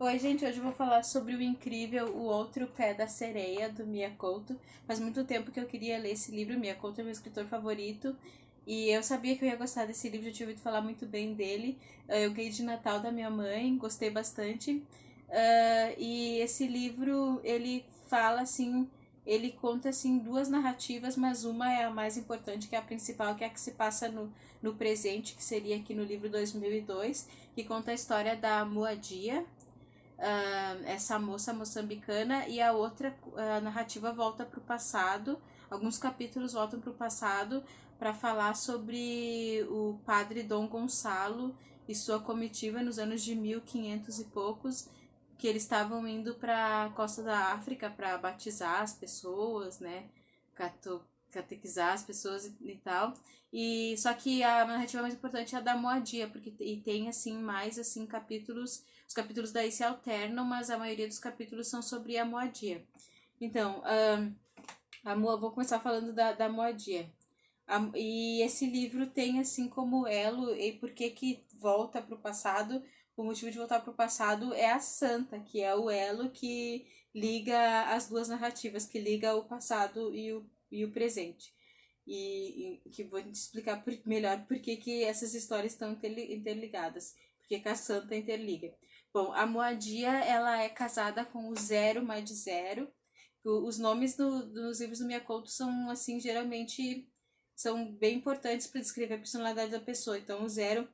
Oi, gente, hoje eu vou falar sobre o incrível O Outro Pé da Sereia, do Mia Couto. Faz muito tempo que eu queria ler esse livro, Mia Couto é meu escritor favorito, e eu sabia que eu ia gostar desse livro, já tinha ouvido falar muito bem dele. Eu ganhei de Natal da minha mãe, gostei bastante. E esse livro, ele fala assim, ele conta assim duas narrativas, mas uma é a mais importante, que é a principal, que é a que se passa no presente, que seria aqui no livro 2002, que conta a história da Muadia, essa moça moçambicana, e a outra narrativa volta para o passado. Alguns capítulos voltam para o passado para falar sobre o padre Dom Gonçalo e sua comitiva nos anos de 1500 e poucos, que eles estavam indo para a costa da África para batizar as pessoas, né? Catequizar as pessoas e tal. E só que a narrativa mais importante é a da Moadia, porque e tem assim mais assim capítulos. Os capítulos daí se alternam, mas a maioria dos capítulos são sobre a Moadia. Então, vou começar falando da Moadia. E esse livro tem assim como elo, e por que volta para o passado, o motivo de voltar para o passado é a Santa, que é o elo que liga as duas narrativas, que liga o passado e o presente. E que vou te explicar melhor por que essas histórias estão interligadas, porque que a Santa interliga. Bom, a Moadia, ela é casada com o Zero mais de Zero. Os nomes dos livros do Miyakoto são, assim, geralmente são bem importantes para descrever a personalidade da pessoa. Então, o Zero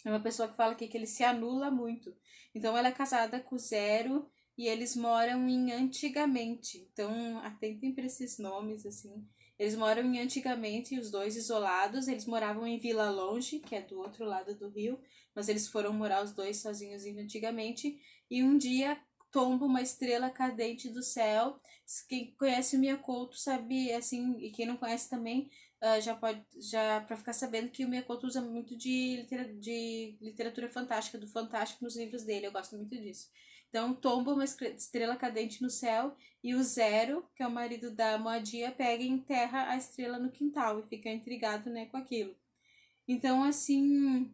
é uma pessoa que fala aqui que ele se anula muito. Então, ela é casada com o Zero e eles moram em antigamente. Então, atentem para esses nomes, assim. Eles moram em antigamente, os dois isolados. Eles moravam em Vila Longe, que é do outro lado do rio, mas eles foram morar os dois sozinhos em antigamente. E um dia tomba uma estrela cadente do céu. Quem conhece o Miyakoto sabe, assim, e quem não conhece também, já para ficar sabendo que o Miyakoto usa muito de literatura fantástica, do fantástico nos livros dele, eu gosto muito disso. Então, tomba uma estrela cadente no céu e o Zero, que é o marido da Moadia, pega e enterra a estrela no quintal e fica intrigado, né, com aquilo. Então, assim,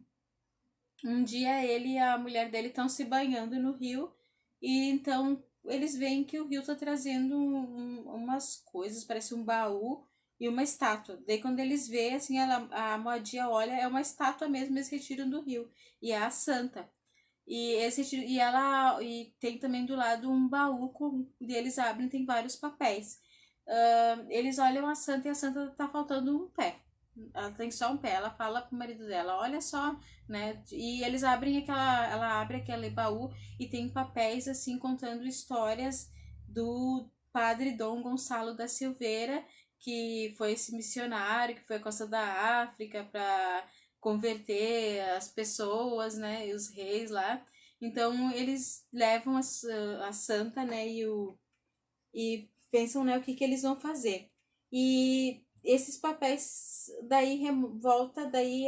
um dia ele e a mulher dele estão se banhando no rio e então eles veem que o rio está trazendo umas coisas, parece um baú e uma estátua. Daí quando eles veem, assim, a Moadia olha, é uma estátua mesmo, eles retiram do rio. E é a Santa. E tem também do lado um baú e eles abrem, tem vários papéis. Eles olham a Santa e a Santa tá faltando um pé. Ela tem só um pé. Ela fala pro marido dela, olha só, né? E eles abrem ela abre aquele baú e tem papéis assim contando histórias do padre Dom Gonçalo da Silveira, que foi esse missionário que foi à costa da África para converter as pessoas, né, e os reis lá. Então eles levam a santa, né, e pensam, né, o que eles vão fazer. E esses papéis daí volta daí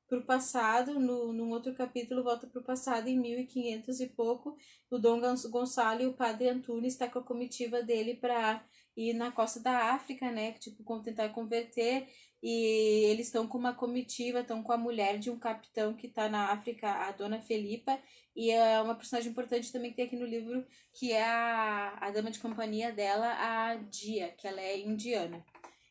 para o passado, num outro capítulo volta para o passado em 1500 e pouco, o Dom Gonçalo e o Padre Antunes está com a comitiva dele para ir na costa da África, né, tipo, tentar converter, e eles estão com uma comitiva, estão com a mulher de um capitão que está na África, a Dona Felipa, e é uma personagem importante também que tem aqui no livro, que é a dama de companhia dela, a Dia, que ela é indiana.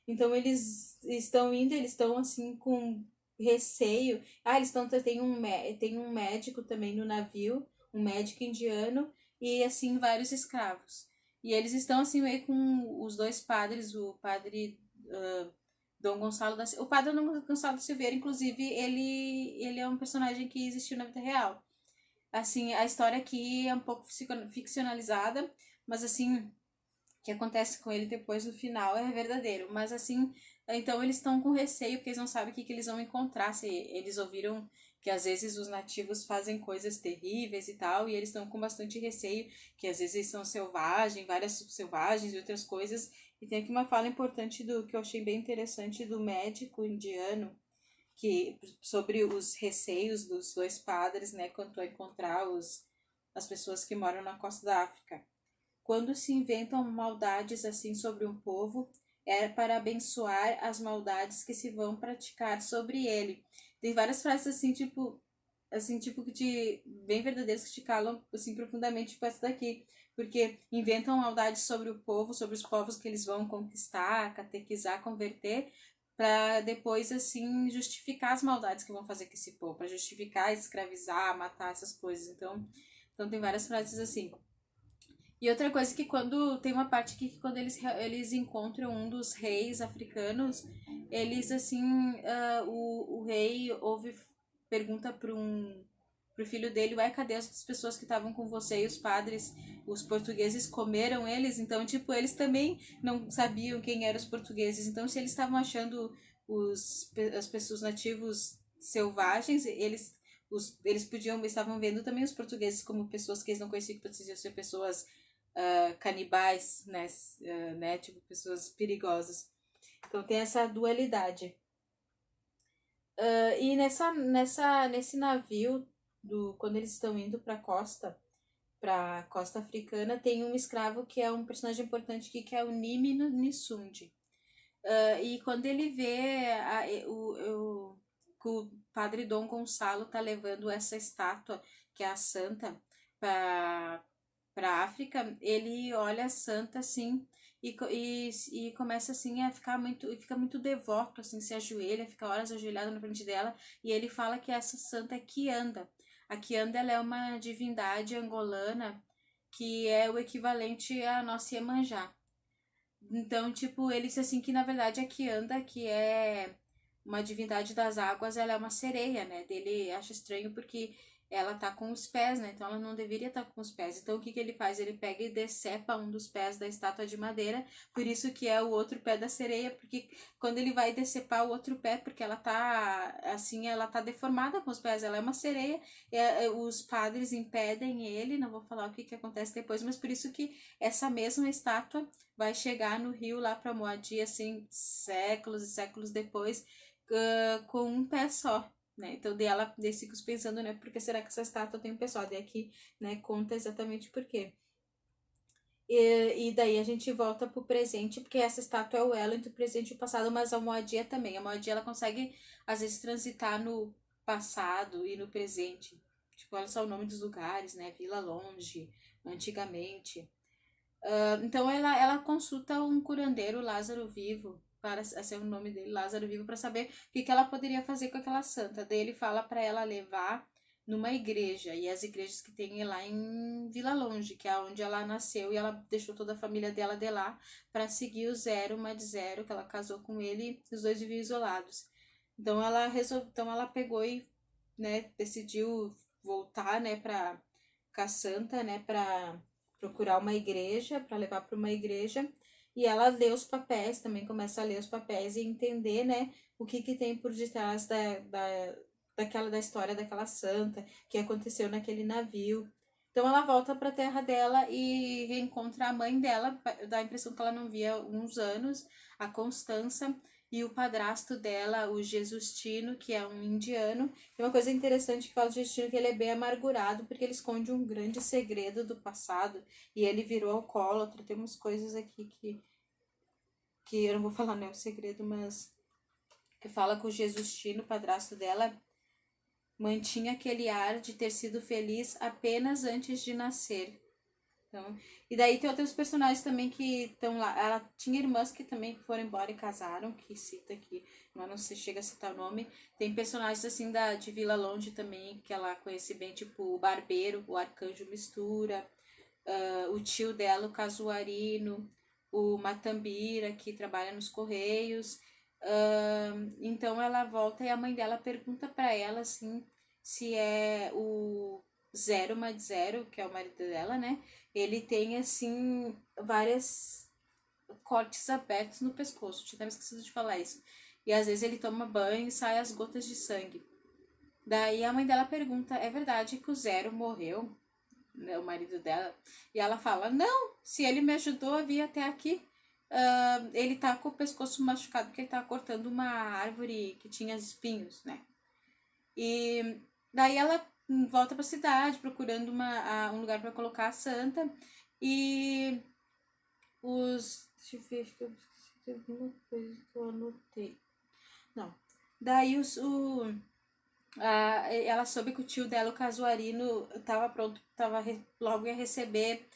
Então eles estão indo, eles estão assim com receio. Eles estão tem um médico também no navio, um médico indiano e assim vários escravos. E eles estão assim meio com os dois padres, o padre Dom Gonçalo o padre Dom Gonçalo da Silveira, inclusive, ele é um personagem que existiu na vida real. Assim, a história aqui é um pouco ficcionalizada, mas assim, o que acontece com ele depois no final é verdadeiro. Mas assim, então eles estão com receio porque eles não sabem o que eles vão encontrar. Se eles ouviram que às vezes os nativos fazem coisas terríveis e tal, e eles estão com bastante receio, que às vezes são selvagens, várias selvagens e outras coisas. E tem aqui uma fala importante do que eu achei bem interessante do médico indiano, que sobre os receios dos dois padres, né, quanto a encontrar as pessoas que moram na costa da África. Quando se inventam maldades assim sobre um povo, é para abençoar as maldades que se vão praticar sobre ele. Tem várias frases assim, tipo, assim, tipo, bem verdadeiras, que te calam, assim, profundamente, tipo essa daqui. Porque inventam maldades sobre o povo, sobre os povos que eles vão conquistar, catequizar, converter, para depois, assim, justificar as maldades que vão fazer com esse povo, para justificar, escravizar, matar essas coisas. Então tem várias frases assim. E outra coisa que quando tem uma parte que quando eles encontram um dos reis africanos, eles assim, o rei pergunta pro filho dele, ué, cadê as pessoas que estavam com você e os padres, os portugueses comeram eles? Então, tipo, eles também não sabiam quem eram os portugueses. Então, se eles estavam achando as pessoas nativos selvagens, eles estavam vendo também os portugueses como pessoas que eles não conheciam, que poderiam ser pessoas canibais, né, tipo, pessoas perigosas. Então tem essa dualidade. E nesse navio, quando eles estão indo para costa africana, tem um escravo que é um personagem importante aqui, que é o Nimi Nissundi. E quando ele vê que o padre Dom Gonçalo tá levando essa estátua, que é a santa, para África, ele olha a santa assim e começa assim a fica muito devoto, assim, se ajoelha, fica horas ajoelhado na frente dela, e ele fala que essa santa é Kianda. A Kianda, ela é uma divindade angolana que é o equivalente à nossa Iemanjá. Então, tipo, ele disse assim que na verdade a Kianda, que é uma divindade das águas, ela é uma sereia, né? Dele acha estranho porque ela tá com os pés, né? Então ela não deveria estar com os pés. Então o que que ele faz? Ele pega e decepa um dos pés da estátua de madeira, por isso que é o outro pé da sereia, porque quando ele vai decepar o outro pé, porque ela tá assim, ela tá deformada com os pés, ela é uma sereia, os padres impedem ele, não vou falar o que que acontece depois, mas por isso que essa mesma estátua vai chegar no Rio lá para Moadi, assim, séculos e séculos depois, com um pé só, né? Então, daí fico pensando, né? Por que será que essa estátua tem um pé só? Daí aqui, né, conta exatamente por quê. E daí a gente volta pro presente, porque essa estátua é o elo entre o presente e o passado, mas a Moadi é também. A Moadi, ela consegue, às vezes, transitar no passado e no presente. Tipo, olha só o nome dos lugares, né? Vila Longe, antigamente. Então ela consulta um curandeiro, Lázaro Vivo, para ser o nome dele, Lázaro Vivo, para saber o que ela poderia fazer com aquela santa. Daí ele fala para ela levar numa igreja, e as igrejas que tem lá em Vila Longe, que é onde ela nasceu, e ela deixou toda a família dela de lá para seguir o Zero Zero, que ela casou com ele, e os dois viviam isolados. Então ela pegou e, né, decidiu voltar, né, para com a santa, né, para procurar uma igreja, para levar para uma igreja, e ela lê os papéis, também começa a ler os papéis e entender, né, o que que tem por detrás da história daquela santa, que aconteceu naquele navio. Então ela volta para a terra dela e reencontra a mãe dela, dá a impressão que ela não via há uns anos, a Constança, e o padrasto dela, o Jesustina, que é um indiano. Tem uma coisa interessante que fala do Jesustina, que ele é bem amargurado, porque ele esconde um grande segredo do passado, e ele virou alcoólatra. Tem umas coisas aqui que eu não vou falar, né, o segredo, mas que fala que o Jesustina, o padrasto dela, mantinha aquele ar de ter sido feliz apenas antes de nascer. Então, e daí tem outros personagens também que estão lá. Ela tinha irmãs que também foram embora e casaram, que cita aqui, mas não se chega a citar o nome. Tem personagens assim de Vila Longe também, que ela conhece bem, tipo o Barbeiro, o Arcanjo Mistura, o tio dela, o Casuarino, o Matambira, que trabalha nos Correios. Então ela volta e a mãe dela pergunta para ela assim se é o Zero mais Zero, que é o marido dela, né? Ele tem assim várias cortes abertos no pescoço. Tinha até esquecido de falar isso. E às vezes ele toma banho e sai as gotas de sangue. Daí a mãe dela pergunta: é verdade que o Zero morreu? Né, o marido dela. E ela fala: não, se ele me ajudou a vir até aqui. Ele tá com o pescoço machucado porque ele tá cortando uma árvore que tinha espinhos, né? E daí ela volta pra cidade procurando um lugar para colocar a santa. E deixa eu ver, acho que eu esqueci de alguma coisa que eu anotei. Não. Daí Ela soube que o tio dela, o Casuarino, estava pronto, logo ia receber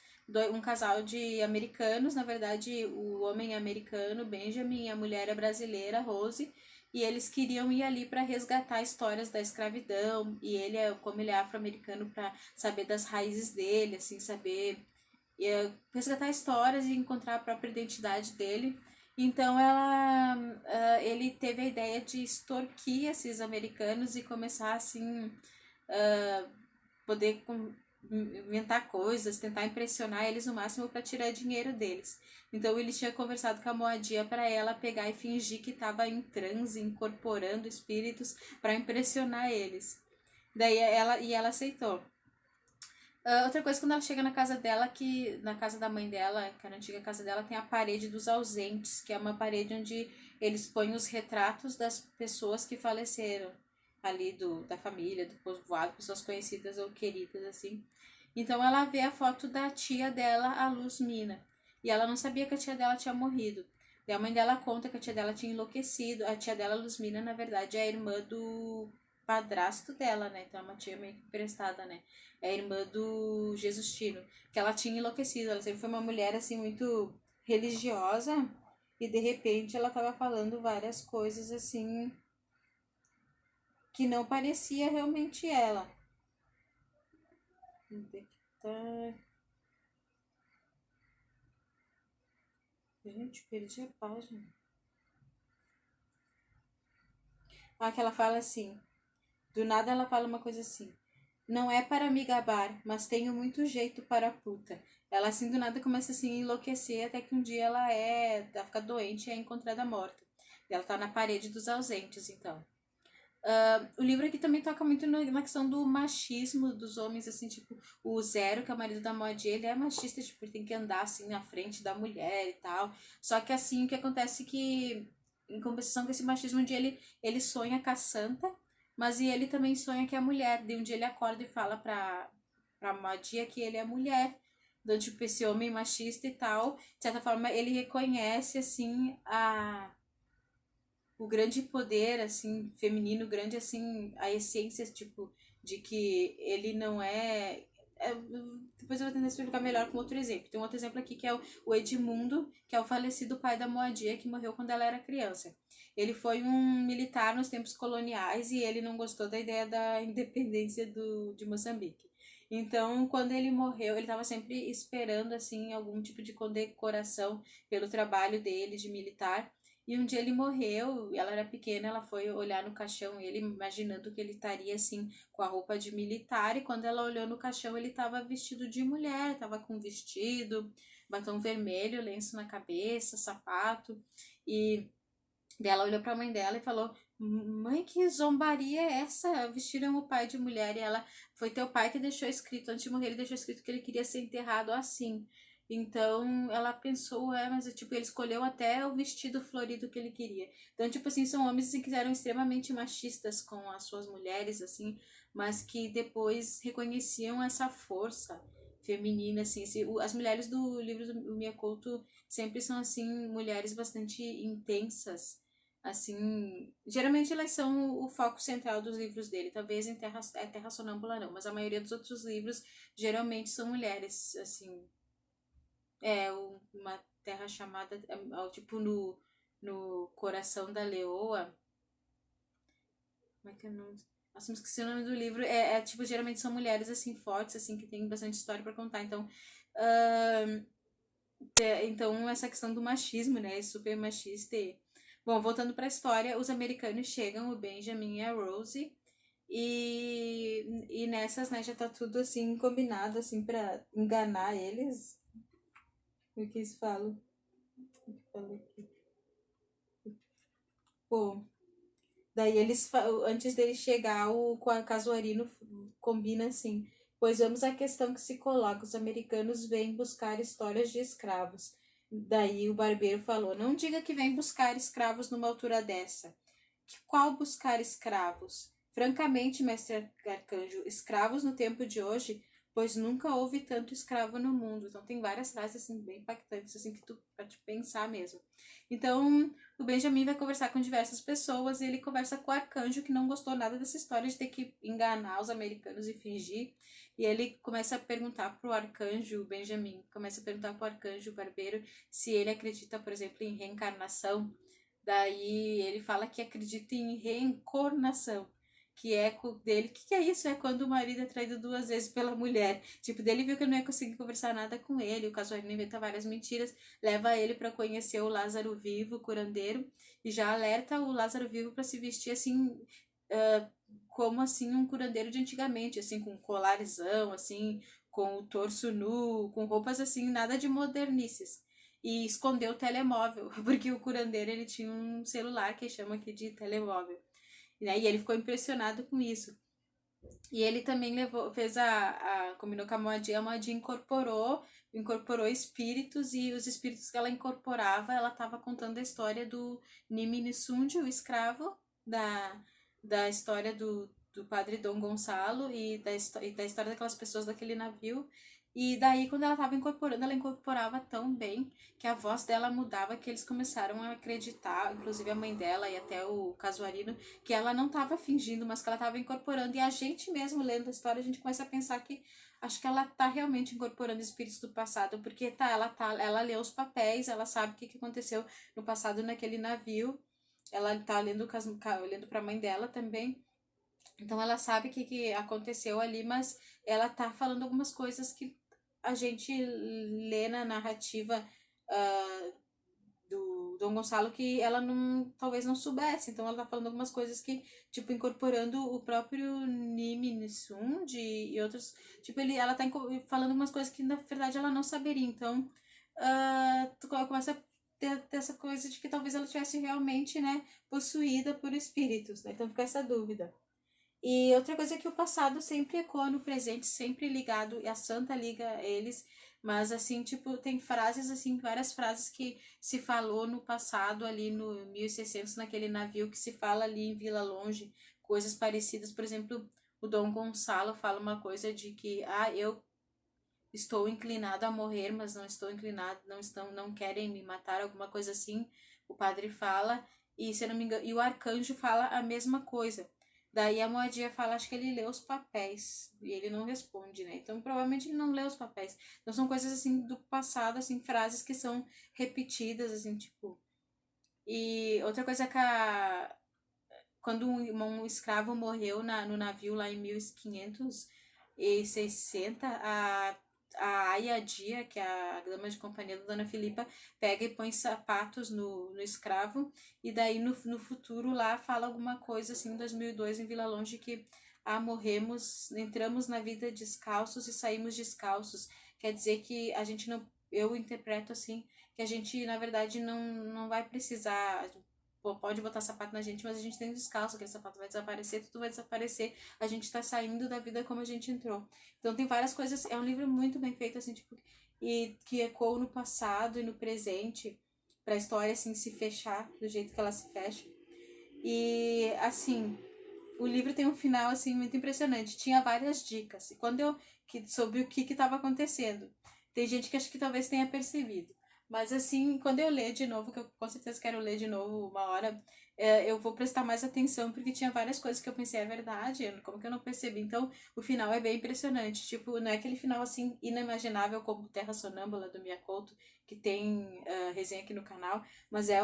um casal de americanos. Na verdade, o homem é americano, Benjamin, e a mulher é brasileira, Rose, e eles queriam ir ali para resgatar histórias da escravidão, e ele, como ele é afro-americano, para saber das raízes dele, assim, saber resgatar histórias e encontrar a própria identidade dele. Então ele teve a ideia de extorquir esses americanos e começar assim, uh, poder inventar coisas, tentar impressionar eles no máximo para tirar dinheiro deles. Então ele tinha conversado com a Moadia para ela pegar e fingir que estava em transe, incorporando espíritos para impressionar eles. Daí ela aceitou. Outra coisa, quando ela chega na casa dela, que na casa da mãe dela, que era a antiga casa dela, tem a parede dos ausentes, que é uma parede onde eles põem os retratos das pessoas que faleceram ali da família, do povoado, pessoas conhecidas ou queridas, assim. Então ela vê a foto da tia dela, a Luzmina, e ela não sabia que a tia dela tinha morrido. E a mãe dela conta que a tia dela tinha enlouquecido. A tia dela, Luzmina, na verdade, é a irmã do padrasto dela, né? Então é uma tia meio que emprestada, né? É a irmã do Jesustino, que ela tinha enlouquecido. Ela sempre foi uma mulher, assim, muito religiosa, e de repente ela tava falando várias coisas, assim, que não parecia realmente ela. Gente, perdi a página. Que ela fala assim. Do nada ela fala uma coisa assim. Não é para me gabar, mas tenho muito jeito para a puta. Ela assim do nada começa assim a enlouquecer até que um dia ela fica doente e é encontrada morta. Ela tá na parede dos ausentes, então. O livro aqui também toca muito na questão do machismo dos homens, assim, tipo, o Zero, que é o marido da Maudie, ele é machista, tipo, ele tem que andar, assim, na frente da mulher e tal. Só que, assim, o que acontece é que, em compensação com esse machismo, um dia ele sonha com a santa, mas e ele também sonha que é mulher. De um dia ele acorda e fala pra Maudie que ele é mulher. Então, tipo, esse homem machista e tal, de certa forma, ele reconhece, assim, o grande poder, assim, feminino, grande, assim, a essência, tipo, de que ele não depois eu vou tentar explicar melhor com outro exemplo. Tem um outro exemplo aqui que é o Edmundo, que é o falecido pai da Moadia, que morreu quando ela era criança. Ele foi um militar nos tempos coloniais e ele não gostou da ideia da independência de Moçambique. Então, quando ele morreu, ele estava sempre esperando, assim, algum tipo de condecoração pelo trabalho dele de militar. E um dia ele morreu, ela era pequena, ela foi olhar no caixão, ele imaginando que ele estaria assim com a roupa de militar, e quando ela olhou no caixão, ele estava vestido de mulher, estava com vestido, batom vermelho, lenço na cabeça, sapato, e ela olhou para a mãe dela e falou: Mãe, que zombaria é essa? Vestiram o pai de mulher. E ela: Foi teu pai que deixou escrito, antes de morrer, ele deixou escrito que ele queria ser enterrado assim. Então ela pensou, mas tipo, ele escolheu até o vestido florido que ele queria. Então, tipo assim, são homens assim, que eram extremamente machistas com as suas mulheres, assim, mas que depois reconheciam essa força feminina, assim, as mulheres do livro do Mia Couto sempre são assim mulheres bastante intensas, assim, geralmente elas são o foco central dos livros dele, talvez em Terra Sonâmbula não, mas a maioria dos outros livros geralmente são mulheres, assim, uma terra chamada, tipo no Coração da Leoa, como é que é o nome? Nossa, me esqueci o nome do livro, tipo, geralmente são mulheres, assim, fortes, assim, que tem bastante história para contar, então, então essa questão do machismo, né, é super machista e... Bom, voltando para a história, os americanos chegam, o Benjamin e a Rose, e nessas, né, já tá tudo assim combinado assim para enganar eles. O que eles falam? Pô, daí antes dele chegar, o Casuarino combina assim: pois vamos à questão que se coloca, os americanos vêm buscar histórias de escravos. Daí o barbeiro falou: não diga que vem buscar escravos numa altura dessa. Qual buscar escravos? Francamente, mestre Arcanjo, escravos no tempo de hoje, pois nunca houve tanto escravo no mundo. Então tem várias frases assim bem impactantes assim que tu para te pensar mesmo. Então o Benjamin vai conversar com diversas pessoas e ele conversa com o arcanjo que não gostou nada dessa história de ter que enganar os americanos e fingir. E ele começa a perguntar pro arcanjo, o Benjamin, começa a perguntar pro arcanjo, o barbeiro, se ele acredita, por exemplo, em reencarnação. Daí ele fala que acredita em reencornação, que é dele. O que é isso? É quando o marido é traído duas vezes pela mulher. Tipo, dele viu que eu não ia conseguir conversar nada com ele. O Casuarina inventa várias mentiras, leva ele para conhecer o Lázaro vivo, o curandeiro, e já alerta o Lázaro vivo para se vestir assim, ah, como assim um curandeiro de antigamente, assim, com colarzão, assim, com o torso nu, com roupas assim, nada de modernices. E escondeu o telemóvel, porque o curandeiro ele tinha um celular que chama aqui de telemóvel. Né? E ele ficou impressionado com isso. E ele também levou, fez combinou com a Moadia incorporou espíritos, e os espíritos que ela incorporava, ela estava contando a história do Nimini Sundi, o escravo, da, da história do padre Dom Gonçalo e da história daquelas pessoas daquele navio. E daí, quando ela estava incorporando, ela incorporava tão bem que a voz dela mudava, que eles começaram a acreditar, inclusive a mãe dela e até o Casuarino, que ela não estava fingindo, mas que ela estava incorporando. E a gente mesmo, lendo a história, a gente começa a pensar que acho que ela tá realmente incorporando espíritos do passado, porque ela lê os papéis, ela sabe o que aconteceu no passado naquele navio. Ela tá lendo para a mãe dela também. Então ela sabe o que aconteceu ali, mas ela tá falando algumas coisas que a gente lê na narrativa uh, do Dom Gonçalo que ela não, talvez não soubesse. Então ela tá falando algumas coisas que, tipo, incorporando o próprio Nimi Nisund e outros. Tipo, ela tá falando algumas coisas que na verdade ela não saberia. Então tu começa a ter essa coisa de que talvez ela tivesse realmente, né, possuída por espíritos, né? Então fica essa dúvida. E outra coisa é que o passado sempre ecoa no presente, sempre ligado, e a Santa liga eles, mas assim, tipo, tem frases assim, várias frases que se falou no passado, ali no 1600 naquele navio, que se fala ali em Vila Longe, coisas parecidas. Por exemplo, o Dom Gonçalo fala uma coisa de que, eu estou inclinado a morrer, mas não estou inclinado, não querem me matar, alguma coisa assim. O padre fala, e se eu não me engano, e o arcanjo fala a mesma coisa. Daí a Moadia fala, acho que ele lê os papéis, e ele não responde, né? Então provavelmente ele não lê os papéis. Então são coisas assim do passado, assim, frases que são repetidas, assim, tipo. E outra coisa é que quando um escravo morreu no navio lá em 1560, a Aya Dia, que é a dama de companhia da Dona Filipa, pega e põe sapatos no escravo, e daí no futuro lá fala alguma coisa assim, em 2002, em Vila Longe, que morremos, entramos na vida descalços e saímos descalços. Quer dizer que a gente não, eu interpreto assim, que a gente, na verdade, não vai precisar, pode botar sapato na gente, mas a gente tem descalço, aquele sapato vai desaparecer, tudo vai desaparecer, a gente tá saindo da vida como a gente entrou. Então tem várias coisas, é um livro muito bem feito, assim, tipo, e que ecoa no passado e no presente, pra história, assim, se fechar do jeito que ela se fecha. E, assim, o livro tem um final, assim, muito impressionante. Tinha várias dicas, e quando sobre o que estava acontecendo. Tem gente que acho que talvez tenha percebido. Mas assim, quando eu ler de novo, que eu com certeza quero ler de novo uma hora, eu vou prestar mais atenção, porque tinha várias coisas que eu pensei, é verdade, como que eu não percebi? Então, o final é bem impressionante. Tipo, não é aquele final assim, inimaginável como Terra Sonâmbula do Mia Couto, que tem resenha aqui no canal, mas é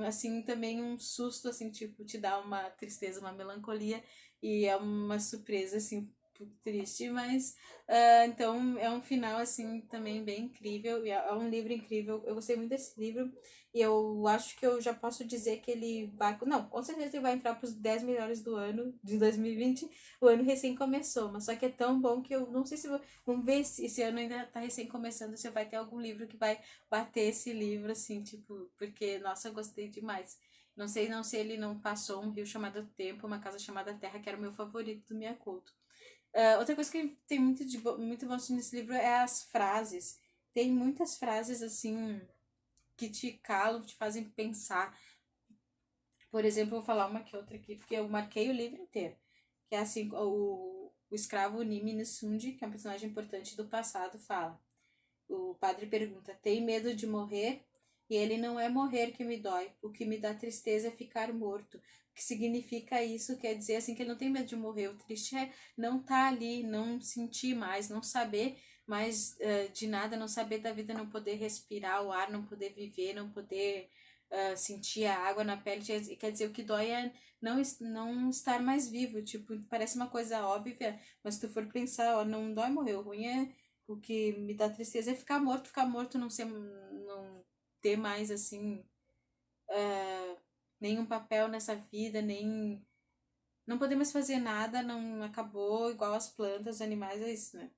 assim, também um susto, assim, tipo, te dá uma tristeza, uma melancolia, e é uma surpresa, assim, triste, mas então é um final assim também bem incrível, e é um livro incrível. Eu gostei muito desse livro, e eu acho que eu já posso dizer que ele vai, não, com certeza ele vai entrar para os 10 melhores do ano de 2020. O ano recém começou, mas só que é tão bom que eu não sei se vamos ver se esse ano ainda tá recém começando, se vai ter algum livro que vai bater esse livro assim, tipo, porque nossa, eu gostei demais. Não sei não se ele não passou um rio chamado Tempo, uma casa chamada Terra, que era o meu favorito do Miyakoto. Outra coisa que tem muito bom nesse livro é as frases. Tem muitas frases assim que te calam, te fazem pensar. Por exemplo, eu vou falar uma que outra aqui, porque eu marquei o livro inteiro. Que é assim, o escravo Nimi Nisundi, que é um personagem importante do passado, fala. O padre pergunta, tem medo de morrer? E ele não é morrer que me dói, o que me dá tristeza é ficar morto. O que significa isso? Quer dizer assim que ele não tem medo de morrer. O triste é não estar ali, não sentir mais, não saber mais de nada, não saber da vida, não poder respirar o ar, não poder viver, não poder sentir a água na pele. Quer dizer, o que dói é não estar mais vivo. Tipo, parece uma coisa óbvia, mas se tu for pensar, ó, não dói morrer. O ruim é o que me dá tristeza é ficar morto, não ser, não ter mais assim nenhum papel nessa vida, nem não poder mais fazer nada, não acabou, igual as plantas, os animais, é isso, né?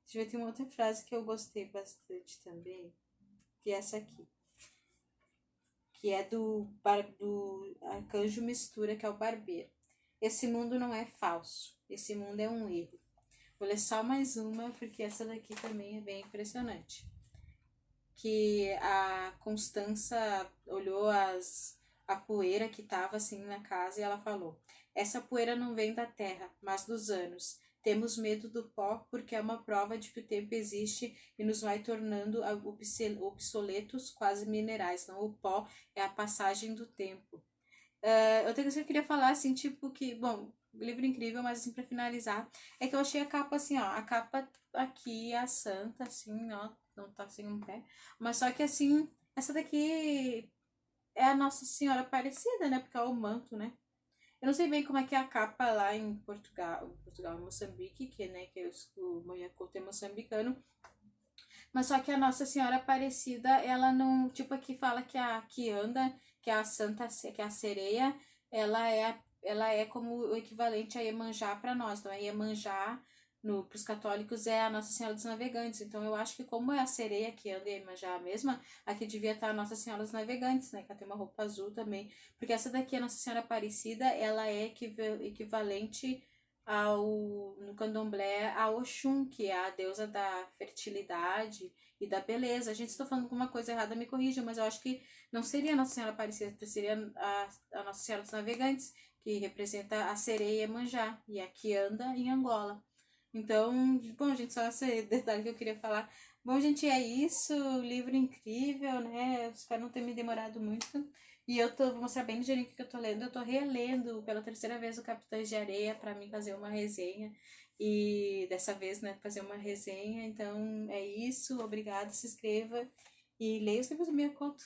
Deixa eu ver, tem uma outra frase que eu gostei bastante também, que é essa aqui, que é do Arcanjo Mistura, que é o barbeiro. Esse mundo não é falso, esse mundo é um erro. Vou ler só mais uma, porque essa daqui também é bem impressionante. Que a Constança olhou a poeira que estava assim na casa e ela falou: essa poeira não vem da terra, mas dos anos. Temos medo do pó porque é uma prova de que o tempo existe e nos vai tornando obsoletos, quase minerais. Não, o pó é a passagem do tempo. Outra coisa que eu queria falar, assim, tipo que, bom, livro incrível, mas assim, pra finalizar, é que eu achei a capa assim, ó, a capa aqui é a santa, assim, ó, não tá sem um pé, mas só que assim, essa daqui é a Nossa Senhora Aparecida, né, porque é o manto, né. Eu não sei bem como é que é a capa lá em Portugal, Moçambique, que, né, que o Manhacoto é moçambicano, mas só que a Nossa Senhora Aparecida, ela não. Tipo, aqui fala que a que anda, que é a Santa, que é a sereia, ela é como o equivalente a Iemanjá para nós. Então, a Iemanjá, para os católicos, é a Nossa Senhora dos Navegantes. Então, eu acho que, como é a sereia que anda e a Iemanjá a mesma, aqui devia estar a Nossa Senhora dos Navegantes, né? Que ela tem uma roupa azul também. Porque essa daqui, a Nossa Senhora Aparecida, ela é equivalente no candomblé a Oxum, que é a deusa da fertilidade e da beleza. A gente está falando alguma coisa errada, me corrija, mas eu acho que não seria Nossa Senhora Aparecida, seria a Nossa Senhora dos Navegantes, que representa a sereia Iemanjá e a que anda em Angola. Então, bom, gente, só esse detalhe que eu queria falar. Bom, gente, é isso. Livro incrível, né? Eu espero não ter me demorado muito. E vou mostrar bem ligeirinho o que eu tô lendo. Eu tô relendo pela terceira vez o Capitães de Areia para mim fazer uma resenha. E dessa vez, né, fazer uma resenha. Então é isso. Obrigada, se inscreva. E leia os livros do Minha Conta.